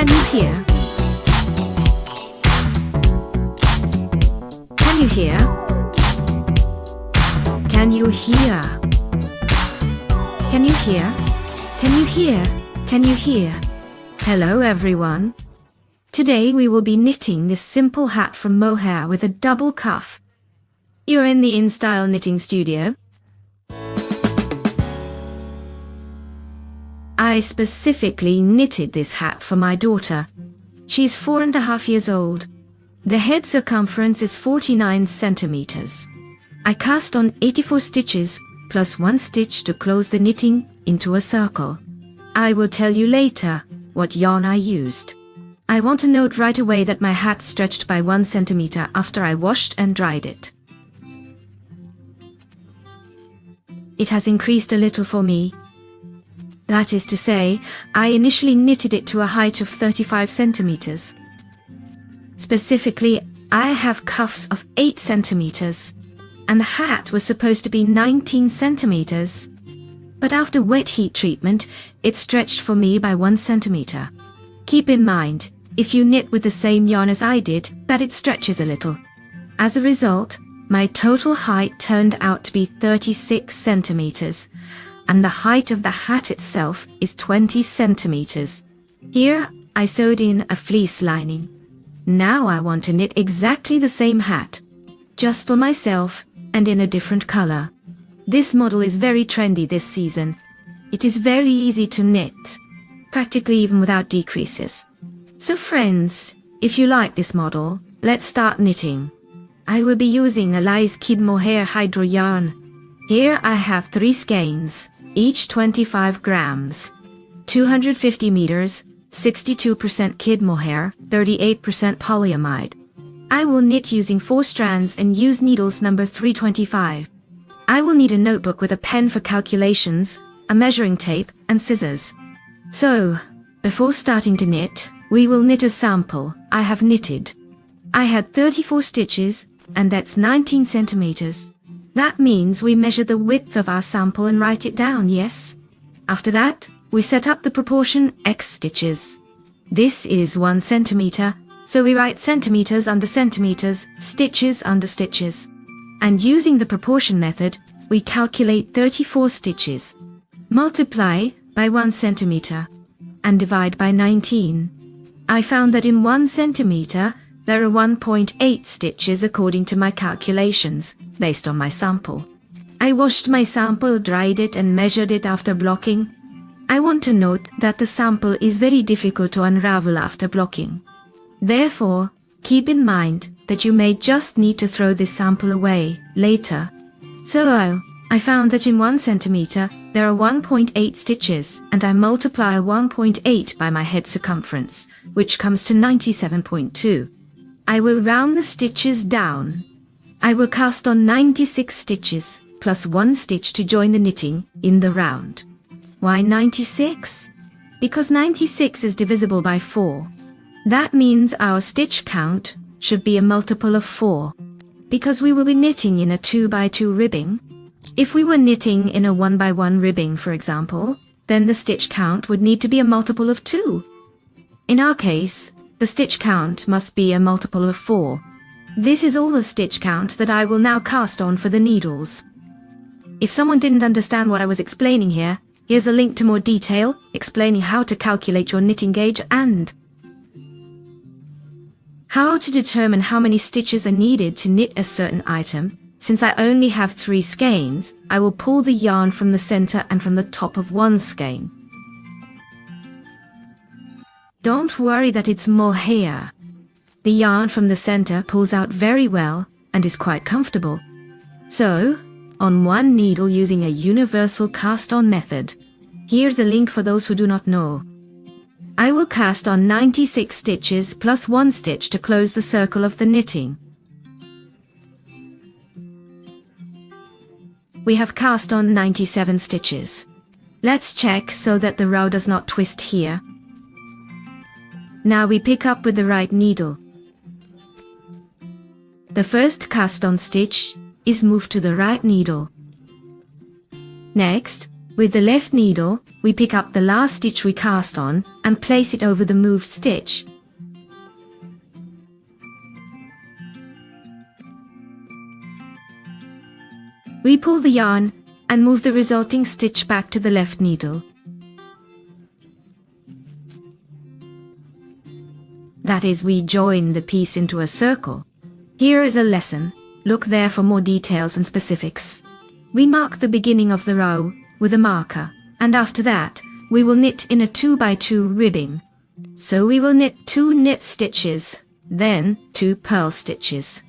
Can you hear? Can you hear? Can you hear? Can you hear? Can you hear? Can you hear? Hello everyone. Today we will be knitting this simple hat from mohair with a double cuff. You're in the InStyle knitting studio. I specifically knitted this hat for my daughter. She's 4.5 years old. The head circumference is 49 centimeters. I cast on 84 stitches plus 1 stitch to close the knitting into a circle. I will tell you later what yarn I used. I want to note right away that my hat stretched by 1 centimeter after I washed and dried it. It has increased a little for me. That is to say, I initially knitted it to a height of 35 centimeters. Specifically, I have cuffs of 8 centimeters, and the hat was supposed to be 19 centimeters. But after wet heat treatment, it stretched for me by 1 centimeter. Keep in mind, if you knit with the same yarn as I did, that it stretches a little. As a result, my total height turned out to be 36 centimeters, and the height of the hat itself is 20 centimeters. Here, I sewed in a fleece lining. Now I want to knit exactly the same hat, just for myself and in a different color. This model is very trendy this season. It is very easy to knit, practically even without decreases. So friends, if you like this model, let's start knitting. I will be using a Lies Kid Mohair Hydro yarn. Here I have 3 skeins, each 25 grams, 250 meters, 62% kid mohair, 38% polyamide. I will knit using 4 strands and use needles number 325. I will need a notebook with a pen for calculations, a measuring tape, and scissors. So, before starting to knit, we will knit a sample I have knitted. I had 34 stitches, and that's 19 centimeters. That means we measure the width of our sample and write it down, yes? After that, we set up the proportion X stitches. This is 1 centimeter, so we write centimeters under centimeters, stitches under stitches. And using the proportion method, we calculate 34 stitches. Multiply by 1 centimeter and divide by 19. I found that in 1 centimeter, there are 1.8 stitches according to my calculations, based on my sample. I washed my sample, dried it and measured it after blocking. I want to note that the sample is very difficult to unravel after blocking. Therefore, keep in mind that you may just need to throw this sample away later. So, I found that in 1 centimeter, there are 1.8 stitches, and I multiply 1.8 by my head circumference, which comes to 97.2. I will round the stitches down. I will cast on 96 stitches, plus 1 stitch to join the knitting in the round. Why 96? Because 96 is divisible by 4. That means our stitch count should be a multiple of 4. Because we will be knitting in a 2x2 ribbing. If we were knitting in a 1x1 ribbing, for example, then the stitch count would need to be a multiple of 2. In our case, the stitch count must be a multiple of 4. This is all the stitch count that I will now cast on for the needles. If someone didn't understand what I was explaining here, here's a link to more detail, explaining how to calculate your knitting gauge and how to determine how many stitches are needed to knit a certain item. Since I only have 3 skeins, I will pull the yarn from the center and from the top of 1 skein. Don't worry that it's mohair. The yarn from the center pulls out very well and is quite comfortable. So, on 1 needle using a universal cast-on method. Here's a link for those who do not know. I will cast on 96 stitches plus 1 stitch to close the circle of the knitting. We have cast on 97 stitches. Let's check so that the row does not twist here. Now we pick up with the right needle. The first cast on stitch is moved to the right needle. Next, With the left needle, we pick up the last stitch we cast on and place it over the moved stitch. We pull the yarn and move the resulting stitch back to the left needle. That is, we join the piece into a circle. Here is a lesson. Look there for more details and specifics. We mark the beginning of the row with a marker, and after that, we will knit in a 2x2 ribbing. So we will knit 2 knit stitches, then 2 purl stitches.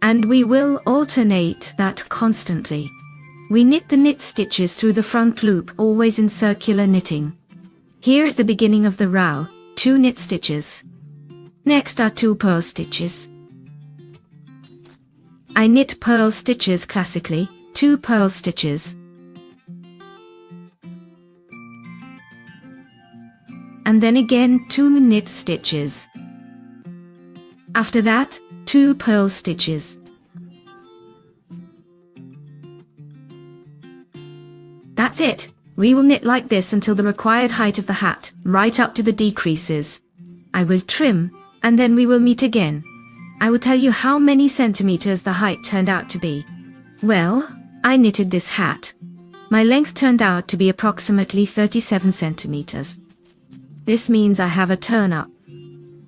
And we will alternate that constantly. We knit the knit stitches through the front loop, always in circular knitting. Here is the beginning of the row, 2 knit stitches. Next are 2 purl stitches. I knit purl stitches classically, 2 purl stitches. And then again 2 knit stitches. After that, 2 purl stitches. That's it. We will knit like this until the required height of the hat, right up to the decreases. I will trim, and then we will meet again. I will tell you how many centimeters the height turned out to be. Well, I knitted this hat. My length turned out to be approximately 37 centimeters. This means I have a turn-up.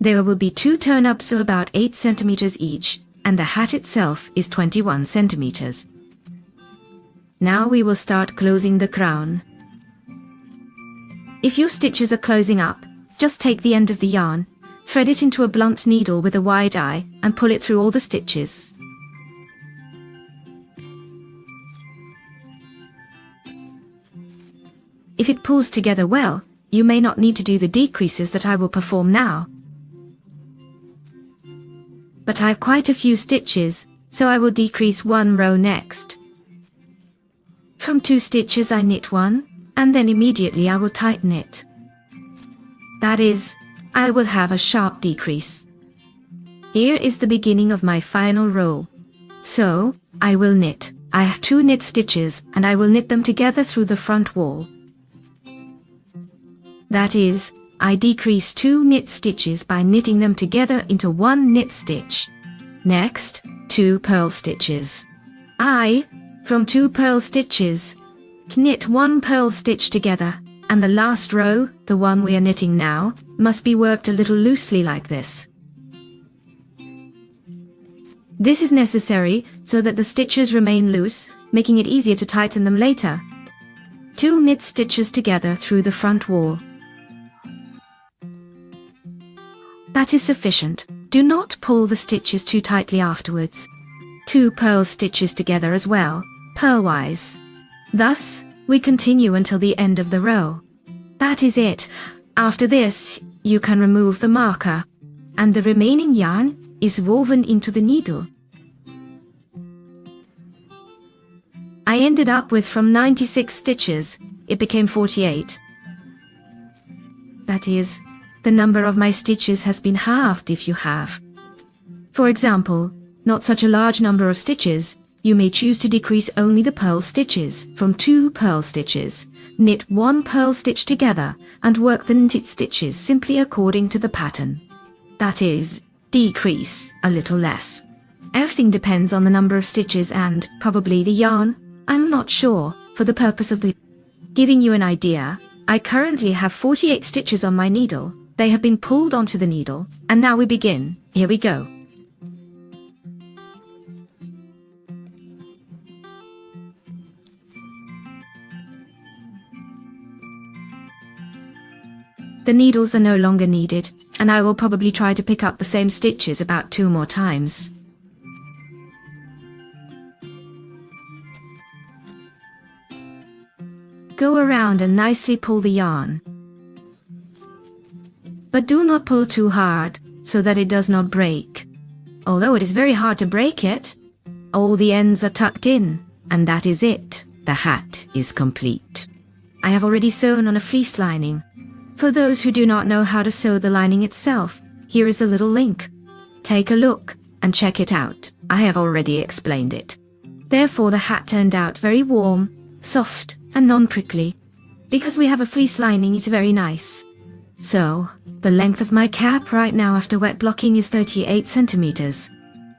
There will be 2 turn-ups of about 8 centimeters each, and the hat itself is 21 centimeters. Now we will start closing the crown. If your stitches are closing up, just take the end of the yarn, thread it into a blunt needle with a wide eye, and pull it through all the stitches. If it pulls together well, you may not need to do the decreases that I will perform now. But I have quite a few stitches, so I will decrease 1 row next. From 2 stitches I knit 1, and then immediately I will tighten it. That is, I will have a sharp decrease. Here is the beginning of my final row. So, I will knit. I have 2 knit stitches, and I will knit them together through the front wall. That is, I decrease 2 knit stitches by knitting them together into 1 knit stitch. Next, 2 purl stitches. From 2 purl stitches, knit 1 purl stitch together, and the last row, the one we are knitting now, must be worked a little loosely like this. This is necessary so that the stitches remain loose, making it easier to tighten them later. 2 knit stitches together through the front wall. That is sufficient. Do not pull the stitches too tightly afterwards. 2 purl stitches together as well, purlwise. Thus, we continue until the end of the row. That is it. After this, you can remove the marker, and the remaining yarn is woven into the needle. I ended up with from 96 stitches, it became 48. That is, the number of my stitches has been halved if you have. For example, not such a large number of stitches, you may choose to decrease only the purl stitches from 2 purl stitches, knit 1 purl stitch together, and work the knitted stitches simply according to the pattern. That is, decrease a little less. Everything depends on the number of stitches and, probably the yarn. I'm not sure, for the purpose of giving you an idea, I currently have 48 stitches on my needle. They have been pulled onto the needle, and now we begin. Here we go. The needles are no longer needed, and I will probably try to pick up the same stitches about 2 more times. Go around and nicely pull the yarn. But do not pull too hard, so that it does not break. Although it is very hard to break it, all the ends are tucked in, and that is it. The hat is complete. I have already sewn on a fleece lining. For those who do not know how to sew the lining itself, here is a little link. Take a look and check it out. I have already explained it. Therefore the hat turned out very warm, soft, and non-prickly. Because we have a fleece lining, it's very nice. So, the length of my cap right now after wet blocking is 38 centimeters.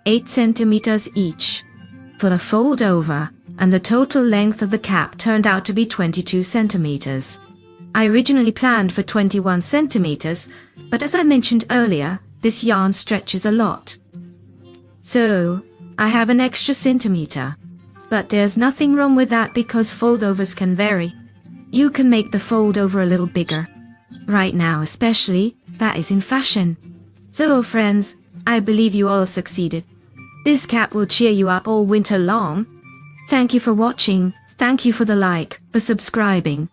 8 centimeters each. For the fold over, and the total length of the cap turned out to be 22 centimeters. I originally planned for 21 centimeters, but as I mentioned earlier, this yarn stretches a lot. So, I have an extra centimeter. But there's nothing wrong with that because foldovers can vary. You can make the fold over a little bigger. Right now especially, that is in fashion. So friends, I believe you all succeeded. This cap will cheer you up all winter long. Thank you for watching, thank you for the like, for subscribing.